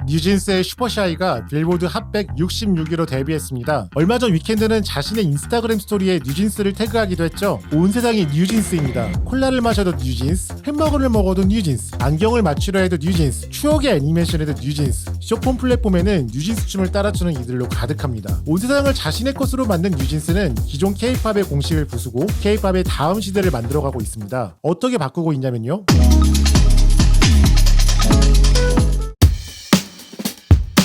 뉴진스의 슈퍼샤이가 빌보드 핫백 66위로 데뷔했습니다. 얼마 전 위켄드는 자신의 인스타그램 스토리에 뉴진스를 태그하기도 했죠. 온 세상이 뉴진스입니다. 콜라를 마셔도 뉴진스, 햄버거를 먹어도 뉴진스, 안경을 맞추려 해도 뉴진스, 추억의 애니메이션에도 뉴진스, 쇼폰 플랫폼에는 뉴진스 춤을 따라추는 이들로 가득합니다. 온 세상을 자신의 것으로 만든 뉴진스는 기존 K-팝의 공식을 부수고 K-팝의 다음 시대를 만들어가고 있습니다. 어떻게 바꾸고 있냐면요.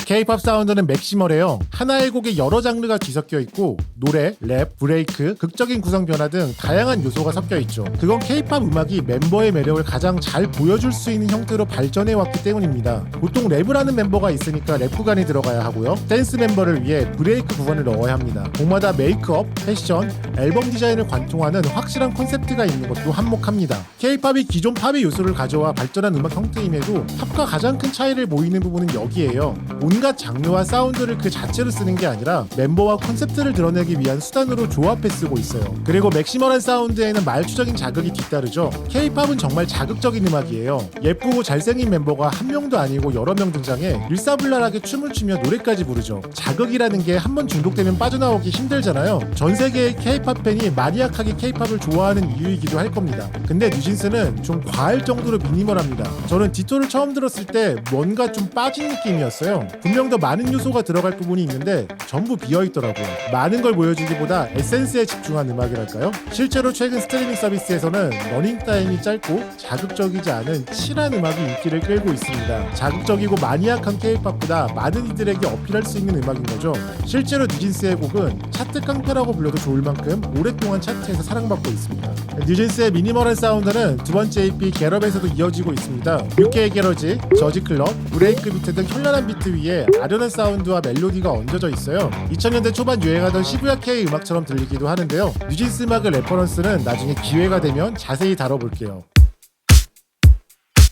K-팝 사운드는 맥시멀해요. 하나의 곡에 여러 장르가 뒤섞여 있고 노래, 랩, 브레이크, 극적인 구성 변화 등 다양한 요소가 섞여 있죠. 그건 K-팝 음악이 멤버의 매력을 가장 잘 보여줄 수 있는 형태로 발전해 왔기 때문입니다. 보통 랩을 하는 멤버가 있으니까 랩 구간이 들어가야 하고요. 댄스 멤버를 위해 브레이크 구간을 넣어야 합니다. 곡마다 메이크업, 패션, 앨범 디자인을 관통하는 확실한 컨셉트가 있는 것도 한몫합니다. K-팝이 기존 팝의 요소를 가져와 발전한 음악 형태임에도 팝과 가장 큰 차이를 보이는 부분은 여기에요. 온갖 장르와 사운드를 그 자체로 쓰는 게 아니라 멤버와 컨셉트를 드러내기 위한 수단으로 조합해 쓰고 있어요. 그리고 맥시멀한 사운드에는 말투적인 자극이 뒤따르죠. K-팝은 정말 자극적인 음악이에요. 예쁘고 잘생긴 멤버가 한 명도 아니고 여러 명 등장해 일사불란하게 춤을 추며 노래까지 부르죠. 자극이라는 게 한번 중독되면 빠져나오기 힘들잖아요. 전 세계의 K-팝 팬이 마니악하게 K-팝을 좋아하는 이유이기도 할 겁니다. 근데 뉴진스는 좀 과할 정도로 미니멀합니다. 저는 디토를 처음 들었을 때 뭔가 좀 빠진 느낌이었어요. 분명 더 많은 요소가 들어갈 부분이 있는데 전부 비어있더라고요. 많은 걸 보여주기보다 에센스에 집중한 음악이랄까요? 실제로 최근 스트리밍 서비스에서는 러닝타임이 짧고 자극적이지 않은 칠한 음악이 인기를 끌고 있습니다. 자극적이고 마니악한 K-팝보다 많은 이들에게 어필할 수 있는 음악인 거죠. 실제로 뉴진스의 곡은 차트 깡패라고 불려도 좋을 만큼 오랫동안 차트에서 사랑받고 있습니다. 뉴진스의 미니멀한 사운드는 두 번째 EP 겟업에서도 이어지고 있습니다. UK 게러지, 저지 클럽, 브레이크 비트 등 현란한 비트 위에 아련한 사운드와 멜로디가 얹어져 있어요. 2000년대 초반 유행하던 시부야 K 음악처럼 들리기도 하는데요. 뉴진스 음악의 레퍼런스는 나중에 기회가 되면 자세히 다뤄볼게요.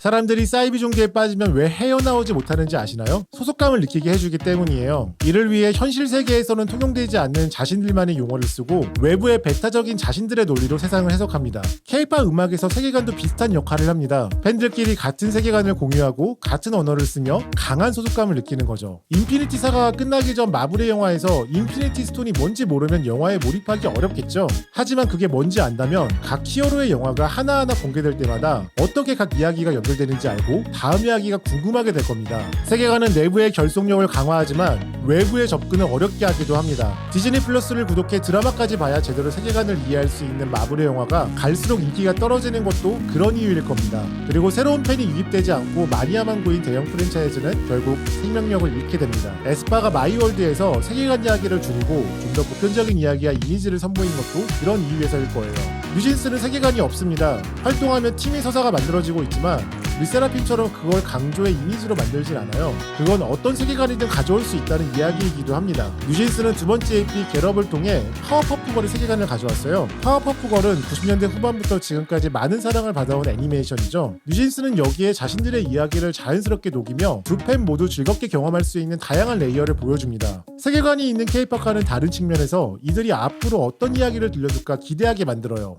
사람들이 사이비 종교에 빠지면 왜 헤어나오지 못하는지 아시나요? 소속감을 느끼게 해주기 때문이에요. 이를 위해 현실 세계에서는 통용되지 않는 자신들만의 용어를 쓰고 외부의 배타적인 자신들의 논리로 세상을 해석합니다. K-팝 음악에서 세계관도 비슷한 역할을 합니다. 팬들끼리 같은 세계관을 공유하고 같은 언어를 쓰며 강한 소속감을 느끼는 거죠. 인피니티 사가가 끝나기 전 마블의 영화에서 인피니티 스톤이 뭔지 모르면 영화에 몰입하기 어렵겠죠. 하지만 그게 뭔지 안다면 각 히어로의 영화가 하나하나 공개될 때마다 어떻게 각 이야기가 연결되는지 알고 다음 이야기가 궁금하게 될 겁니다. 세계관은 내부의 결속력을 강화하지만 외부의 접근을 어렵게 하기도 합니다. 디즈니 플러스를 구독해 드라마까지 봐야 제대로 세계관을 이해할 수 있는 마블의 영화가 갈수록 인기가 떨어지는 것도 그런 이유일 겁니다. 그리고 새로운 팬이 유입되지 않고 마니아만 고인 대형 프랜차이즈는 결국 생명력을 잃게 됩니다. 에스파가 마이월드에서 세계관 이야기를 줄이고 좀 더 보편적인 이야기와 이미지를 선보인 것도 그런 이유에서일 거예요. 뉴진스는 세계관이 없습니다. 활동하면 팀의 서사가 만들어지고 있지만 르세라핌처럼 그걸 강조의 이미지로 만들진 않아요. 그건 어떤 세계관이든 가져올 수 있다는 이야기이기도 합니다. 뉴진스는 두 번째 EP 겟업을 통해 파워퍼프걸의 세계관을 가져왔어요. 파워퍼프걸은 90년대 후반부터 지금까지 많은 사랑을 받아온 애니메이션이죠. 뉴진스는 여기에 자신들의 이야기를 자연스럽게 녹이며 두 팬 모두 즐겁게 경험할 수 있는 다양한 레이어를 보여줍니다. 세계관이 있는 K-팝과는 다른 측면에서 이들이 앞으로 어떤 이야기를 들려줄까 기대하게 만들어요.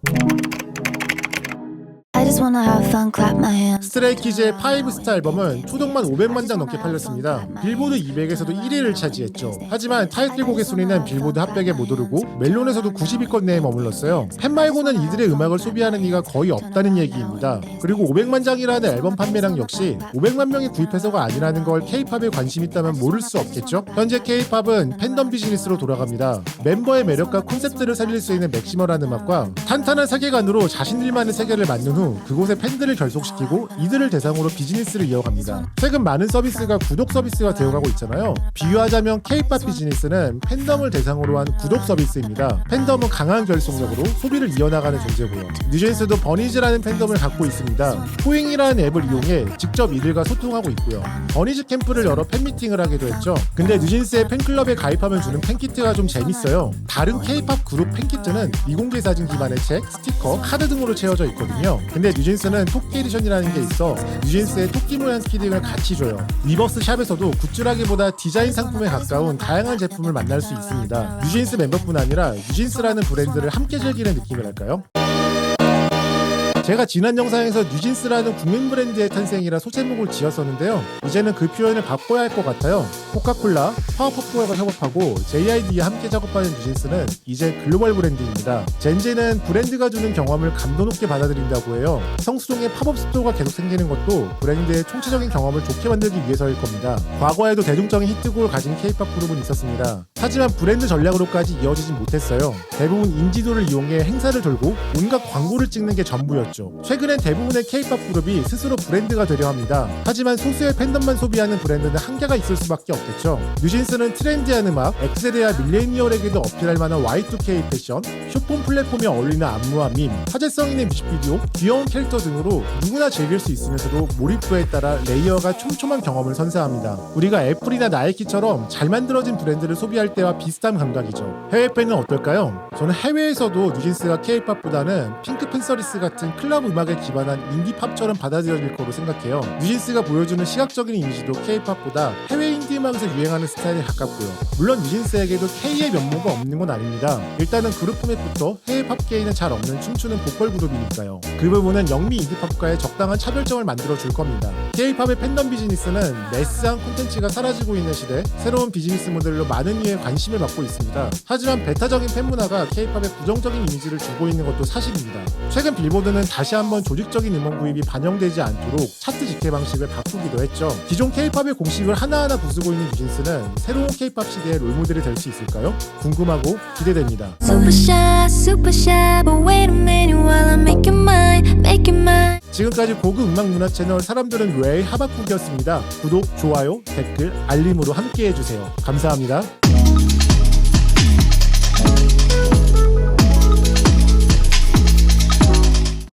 스트레이키즈의 5스타 앨범은 초동만 500만 장 넘게 팔렸습니다. 빌보드 200에서도 1위를 차지했죠. 하지만 타이틀곡의 순위는 빌보드 핫백에 못 오르고 멜론에서도 90위권 내에 머물렀어요. 팬 말고는 이들의 음악을 소비하는 이가 거의 없다는 얘기입니다. 그리고 500만 장이라는 앨범 판매량 역시 500만 명이 구입해서가 아니라는 걸 K-팝에 관심 있다면 모를 수 없겠죠? 현재 K-팝은 팬덤 비즈니스로 돌아갑니다. 멤버의 매력과 콘셉트를 살릴 수 있는 맥시멀한 음악과 탄탄한 세계관으로 자신들만의 세계를 만든 후 그곳에 팬들을 결속시키고 이들을 대상으로 비즈니스를 이어갑니다. 최근 많은 서비스가 구독 서비스가 되어가고 있잖아요. 비유하자면 K-팝 비즈니스는 팬덤을 대상으로 한 구독 서비스입니다. 팬덤은 강한 결속력으로 소비를 이어나가는 존재고요. 뉴진스도 버니즈라는 팬덤을 갖고 있습니다. 포잉이라는 앱을 이용해 직접 이들과 소통하고 있고요. 버니즈 캠프를 열어 팬미팅을 하기도 했죠. 근데 뉴진스의 팬클럽에 가입하면 주는 팬키트가 좀 재밌어요. 다른 K-팝 그룹 팬키트는 미공개 사진 기반의 책, 스티커, 카드 등으로 채워져 있거든요. 근데 뉴진스는 토끼 에디션이라는 게 있어 뉴진스의 토끼 모양 키딩을 같이 줘요. 위버스 샵에서도 굿즈라기보다 디자인 상품에 가까운 다양한 제품을 만날 수 있습니다. 뉴진스 멤버뿐 아니라 뉴진스라는 브랜드를 함께 즐기는 느낌이랄까요? 제가 지난 영상에서 뉴진스라는 국민 브랜드의 탄생이라 소제목을 지었었는데요. 이제는 그 표현을 바꿔야 할 것 같아요. 코카콜라, 파워퍼프와 협업하고 JID와 함께 작업하는 뉴진스는 이제 글로벌 브랜드입니다. 젠제는 브랜드가 주는 경험을 감도 높게 받아들인다고 해요. 성수동에 팝업 스토어가 계속 생기는 것도 브랜드의 총체적인 경험을 좋게 만들기 위해서일 겁니다. 과거에도 대중적인 히트곡을 가진 K-POP 그룹은 있었습니다. 하지만 브랜드 전략으로까지 이어지진 못했어요. 대부분 인지도를 이용해 행사를 돌고 온갖 광고를 찍는 게 전부였죠. 최근엔 대부분의 K-POP 그룹이 스스로 브랜드가 되려 합니다. 하지만 소수의 팬덤만 소비하는 브랜드는 한계가 있을 수밖에 없겠죠. 뉴진스는 트렌디한 음악, X세대와 밀레니얼에게도 어필할 만한 Y2K 패션, 쇼폰 플랫폼에 어울리는 안무와 밈, 화제성 있는 뮤직비디오, 귀여운 캐릭터 등으로 누구나 즐길 수 있으면서도 몰입도에 따라 레이어가 촘촘한 경험을 선사합니다. 우리가 애플이나 나이키처럼 잘 만들어진 브랜드를 소비할 때와 비슷한 감각이죠. 해외 팬은 어떨까요? 저는 해외에서도 뉴진스가 K-POP보다는 핑크 팬서리스 같은 클럽 음악에 기반한 인디팝처럼 받아들여질 거로 생각해요. 뉴진스가 보여주는 시각적인 이미지도 K-POP보다 해외 인디 음악에서 유행하는 스타일에 가깝고요. 물론 뉴진스에게도 K의 면모가 없는 건 아닙니다. 일단은 그룹 포맷부터 해외 팝계에는 잘 없는 춤추는 보컬 그룹이니까요. 그 부분은 영미 인디팝과의 적당한 차별점을 만들어 줄 겁니다. K-POP의 팬덤 비즈니스는 매스한 콘텐츠가 사라지고 있는 시대, 새로운 비즈니스 모델로 많은 이의 관심을 받고 있습니다. 하지만 배타적인 팬문화가 K-POP의 부정적인 이미지를 주고 있는 것도 사실입니다. 최근 빌보드는 다시 한번 조직적인 음원 구입이 반영되지 않도록 차트 집계 방식을 바꾸기도 했죠. 기존 K-POP의 공식을 하나하나 부수고 있는 뉴진스는 새로운 K-POP 시대의 롤모델이 될 수 있을까요? 궁금하고 기대됩니다. Super shy, but wait a minute while I make it mine. 지금까지 고급 음악 문화 채널 사람들은 왜 하박국이었습니다. 구독, 좋아요, 댓글, 알림으로 함께 해주세요. 감사합니다.